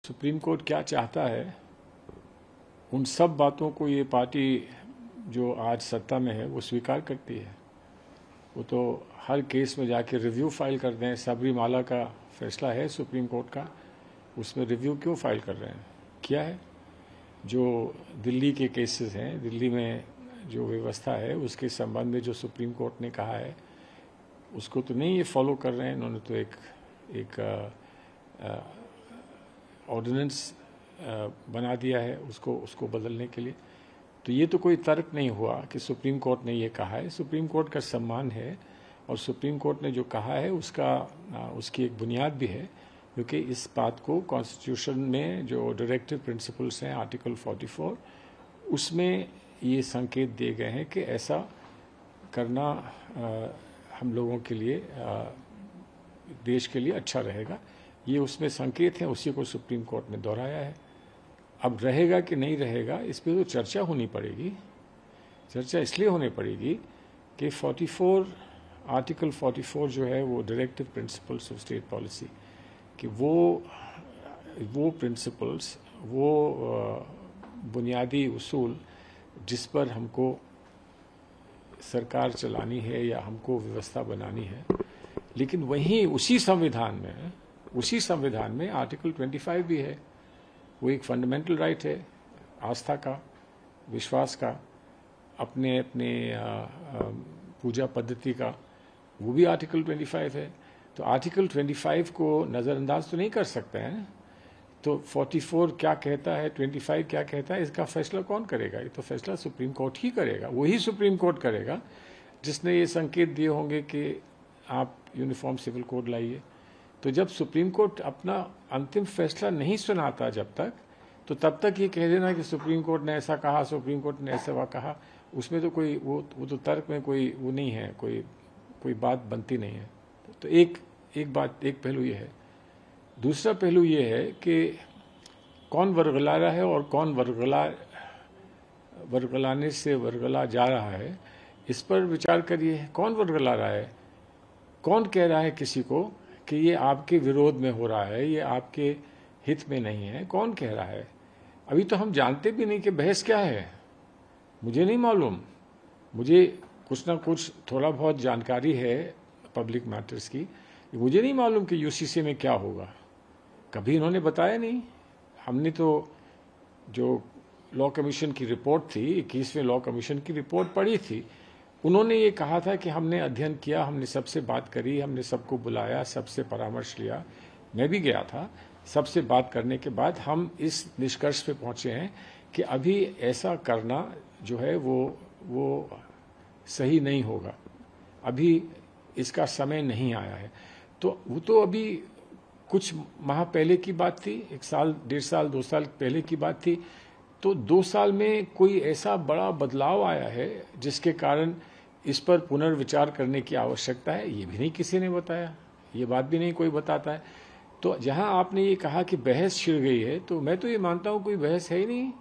Supreme court क्या चाहता है, उन सब बातों को ये पार्टी जो आज सत्ता में है वो स्वीकार करती है। वो तो हर केस में जाके रिव्यू फाइल कर दें। सबरीमाला का फैसला है सुप्रीम कोर्ट का, उसमें रिव्यू क्यों फाइल कर रहे हैं? क्या है जो दिल्ली के केसेस हैं, दिल्ली में जो व्यवस्था है उसके संबंध में जो सुप्रीम कोर्ट ने कहा है उसको तो नहीं ये फॉलो कर रहे हैं। इन्होंने तो एक ऑर्डिनेंस बना दिया है उसको बदलने के लिए। तो ये तो कोई तर्क नहीं हुआ कि सुप्रीम कोर्ट ने ये कहा है। सुप्रीम कोर्ट का सम्मान है और सुप्रीम कोर्ट ने जो कहा है उसकी एक बुनियाद भी है, क्योंकि इस बात को कॉन्स्टिट्यूशन में जो डायरेक्टिव प्रिंसिपल्स हैं आर्टिकल 44 उसमें ये संकेत दिए गए हैं कि ऐसा करना हम लोगों के लिए, देश के लिए अच्छा रहेगा। ये उसमें संकेत हैं, उसी को सुप्रीम कोर्ट ने दोहराया है। अब रहेगा कि नहीं रहेगा इस पर तो चर्चा होनी पड़ेगी। चर्चा इसलिए होनी पड़ेगी कि आर्टिकल 44 जो है वो directive principles of state policy कि वो प्रिंसिपल्स, वो बुनियादी उसूल जिस पर हमको सरकार चलानी है या हमको व्यवस्था बनानी है, लेकिन वहीं उसी संविधान में आर्टिकल 25 भी है। वो एक फंडामेंटल राइट है, आस्था का, विश्वास का, अपने अपने पूजा पद्धति का, वो भी आर्टिकल 25 है। तो आर्टिकल 25 को नज़रअंदाज तो नहीं कर सकते हैं। तो 44 क्या कहता है, 25 क्या कहता है, इसका फैसला कौन करेगा? ये तो फैसला सुप्रीम कोर्ट ही करेगा। वही सुप्रीम कोर्ट करेगा जिसने ये संकेत दिए होंगे कि आप यूनिफॉर्म सिविल कोड लाइए। तो जब सुप्रीम कोर्ट अपना अंतिम फैसला नहीं सुनाता जब तक, तो तब तक ये कह देना कि सुप्रीम कोर्ट ने ऐसा कहा, सुप्रीम कोर्ट ने ऐसा कहा, उसमें तो कोई वो तो तर्क में कोई वो नहीं है, कोई बात बनती नहीं है। तो एक पहलू ये है। दूसरा पहलू ये है कि कौन वर्गला रहा है और कौन वर्गलाने से वर्गला जा रहा है, इस पर विचार करिए। कौन वर्गला रहा है? कौन कह रहा है किसी को कि ये आपके विरोध में हो रहा है, ये आपके हित में नहीं है? कौन कह रहा है? अभी तो हम जानते भी नहीं कि बहस क्या है। मुझे नहीं मालूम। मुझे कुछ ना कुछ थोड़ा बहुत जानकारी है पब्लिक मैटर्स की। मुझे नहीं मालूम कि यूसीसी में क्या होगा। कभी इन्होंने बताया नहीं। हमने तो जो लॉ कमीशन की रिपोर्ट थी, 21वें लॉ कमीशन की रिपोर्ट पढ़ी थी। उन्होंने ये कहा था कि हमने अध्ययन किया, हमने सबसे बात करी, हमने सबको बुलाया, सबसे परामर्श लिया। मैं भी गया था। सबसे बात करने के बाद हम इस निष्कर्ष पे पहुंचे हैं कि अभी ऐसा करना जो है वो सही नहीं होगा। अभी इसका समय नहीं आया है। तो वो तो अभी कुछ माह पहले की बात थी, 1 साल, 1.5 साल, 2 साल पहले की बात थी। तो 2 साल में कोई ऐसा बड़ा बदलाव आया है जिसके कारण इस पर पुनर्विचार करने की आवश्यकता है, ये भी नहीं किसी ने बताया। ये बात भी नहीं कोई बताता है। तो जहां आपने ये कहा कि बहस छिड़ गई है, तो मैं तो ये मानता हूं कोई बहस है ही नहीं।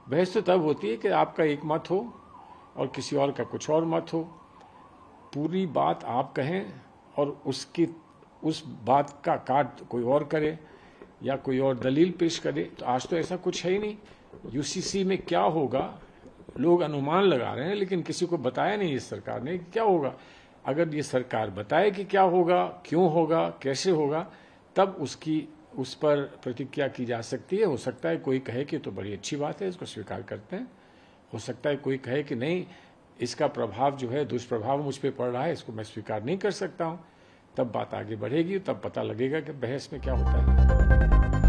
बहस तो तब होती है कि आपका एक मत हो और किसी और का कुछ और मत हो। पूरी बात आप कहें और उस बात का काट कोई और करे या कोई और दलील पेश करे। तो आज तो ऐसा कुछ है ही नहीं। यूसीसी में क्या होगा लोग अनुमान लगा रहे हैं, लेकिन किसी को बताया नहीं इस सरकार ने कि क्या होगा। अगर ये सरकार बताए कि क्या होगा, क्यों होगा, कैसे होगा, तब उस पर प्रतिक्रिया की जा सकती है। हो सकता है कोई कहे कि तो बड़ी अच्छी बात है, इसको स्वीकार करते हैं। हो सकता है कोई कहे कि नहीं, इसका प्रभाव जो है, दुष्प्रभाव मुझ पर पड़ रहा है, इसको मैं स्वीकार नहीं कर सकता हूं। तब बात आगे बढ़ेगी, तब पता लगेगा कि बहस में क्या होता है।